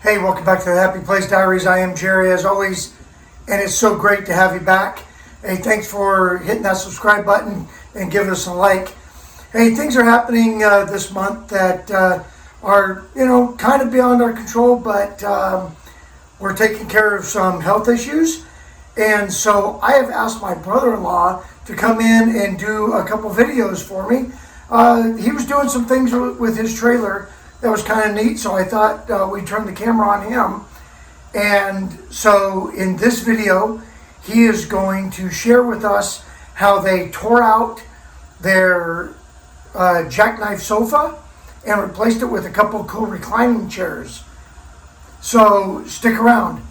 Hey, welcome back to the Happy Place Diaries. I am Jerry, as always, and it's so great to have you back. Hey, thanks for hitting that subscribe button and giving us a like. Hey, things are happening this month that are, kind of beyond our control, but we're taking care of some health issues. And so I have asked my brother-in-law to come in and do a couple videos for me. He was doing some things with his trailer that was kind of neat, so I thought we'd turn the camera on him. And so in this video, he is going to share with us how they tore out their jackknife sofa and replaced it with a couple of cool reclining chairs. So stick around.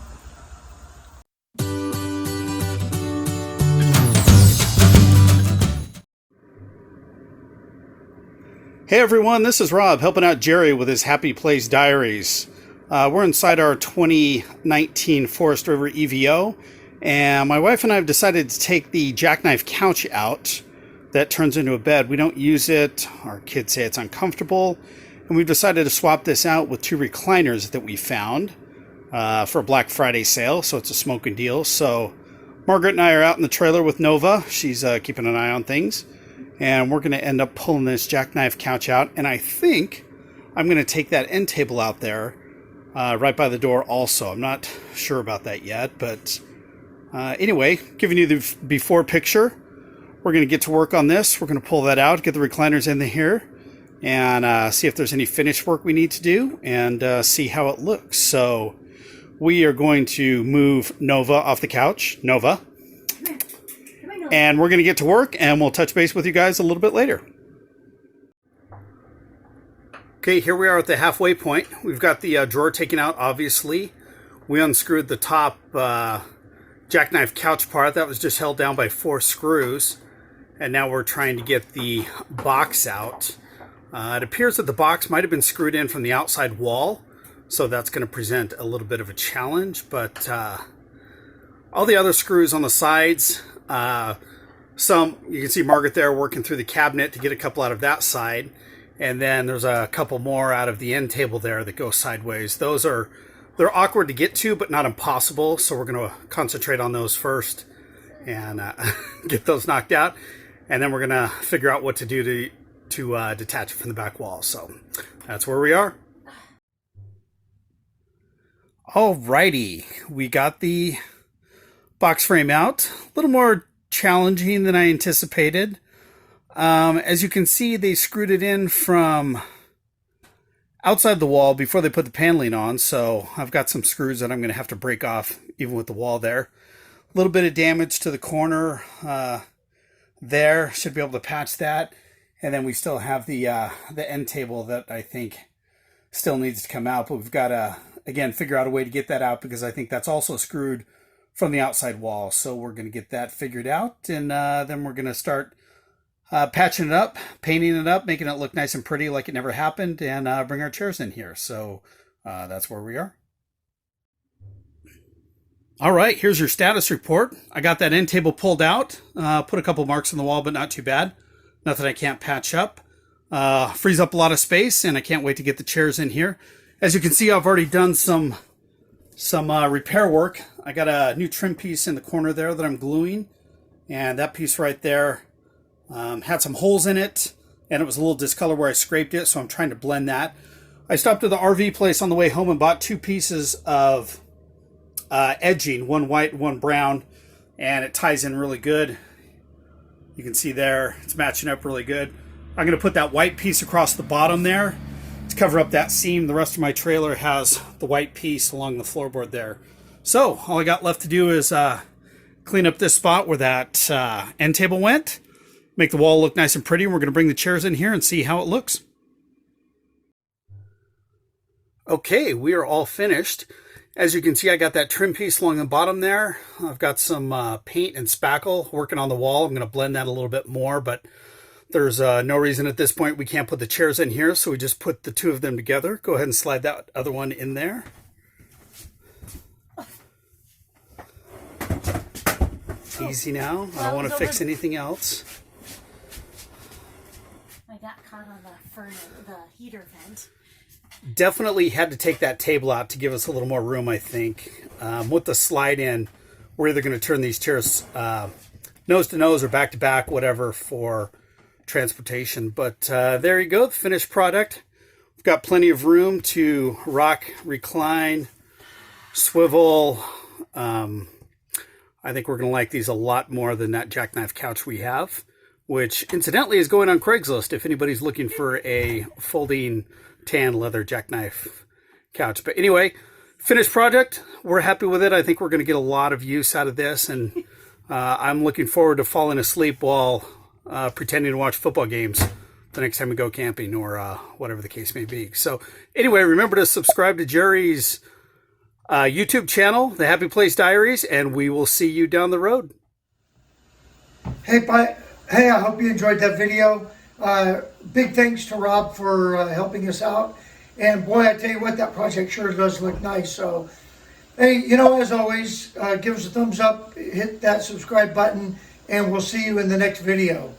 Hey everyone, this is Rob helping out Jerry with his Happy Place Diaries. We're inside our 2019 Forest River EVO, and my wife and I have decided to take the jackknife couch out that turns into a bed. We don't use it, our kids say it's uncomfortable, and we've decided to swap this out with two recliners that we found for a Black Friday sale, so it's a smoking deal. So Margaret and I are out in the trailer with Nova. She's keeping an eye on things. And we're going to end up pulling this jackknife couch out. And I think I'm going to take that end table out there right by the door also. I'm not sure about that yet. But anyway, giving you the before picture. We're going to get to work on this. We're going to pull that out, get the recliners in here, and see if there's any finish work we need to do, and see how it looks. So we are going to move Nova off the couch. Nova. And we're going to get to work, and we'll touch base with you guys a little bit later. Okay, here we are at the halfway point. We've got the drawer taken out, obviously. We unscrewed the top jackknife couch part. That was just held down by 4 screws. And now we're trying to get the box out. It appears that the box might have been screwed in from the outside wall. So that's going to present a little bit of a challenge. But all the other screws on the sides... some, you can see Margaret there working through the cabinet to get a couple out of that side, and then there's a couple more out of the end table there that go sideways. They're awkward to get to, but not impossible, so we're going to concentrate on those first and get those knocked out, and then we're going to figure out what to do to detach it from the back wall. So that's where we are. Alrighty, we got the box frame out. A little more challenging than I anticipated. As you can see, they screwed it in from outside the wall before they put the paneling on, so I've got some screws that I'm going to have to break off even with the wall there. A little bit of damage to the corner there. Should be able to patch that. And then we still have the end table that I think still needs to come out, but we've got to, again, figure out a way to get that out because I think that's also screwed from the outside wall. So we're going to get that figured out, and then we're going to start patching it up, painting it up, making it look nice and pretty like it never happened, and bring our chairs in here. So that's where we are. All right, here's your status report. I got that end table pulled out, put a couple marks on the wall, but not too bad. Nothing I can't patch up. Frees up a lot of space, and I can't wait to get the chairs in here. As you can see, I've already done some repair work. I got a new trim piece in the corner there that I'm gluing, and that piece right there had some holes in it, and it was a little discolored where I scraped it, so I'm trying to blend that. I stopped at the RV place on the way home and bought 2 pieces of edging, one white and one brown, and it ties in really good. You can see there it's matching up really good. I'm going to put that white piece across the bottom there to cover up that seam. The rest of my trailer has the white piece along the floorboard there. So all I got left to do is clean up this spot where that end table went, make the wall look nice and pretty, and we're going to bring the chairs in here and see how it looks. Okay, we are all finished. As you can see, I got that trim piece along the bottom there. I've got some paint and spackle working on the wall. I'm going to blend that a little bit more, but there's no reason at this point we can't put the chairs in here, so we just put the 2 of them together. Go ahead and slide that other one in there. Easy now. I don't want to fix anything else. I got caught on the heater vent. definitely had to take that table out to give us a little more room, I think. With the slide in, we're either going to turn these chairs nose to nose or back to back, whatever, for transportation. But there you go, the finished product. We've got plenty of room to rock, recline, swivel. I think we're going to like these a lot more than that jackknife couch we have, which incidentally is going on Craigslist if anybody's looking for a folding tan leather jackknife couch. But anyway, finished project. We're happy with it. I think we're going to get a lot of use out of this, and I'm looking forward to falling asleep while pretending to watch football games the next time we go camping, or whatever the case may be. So anyway, remember to subscribe to Jerry's YouTube channel, The Happy Place Diaries, and we will see you down the road. Hey, bye. Hey, I hope you enjoyed that video. Big thanks to Rob for helping us out. And boy, I tell you what, that project sure does look nice. So, hey, you know, as always, give us a thumbs up, hit that subscribe button, and we'll see you in the next video.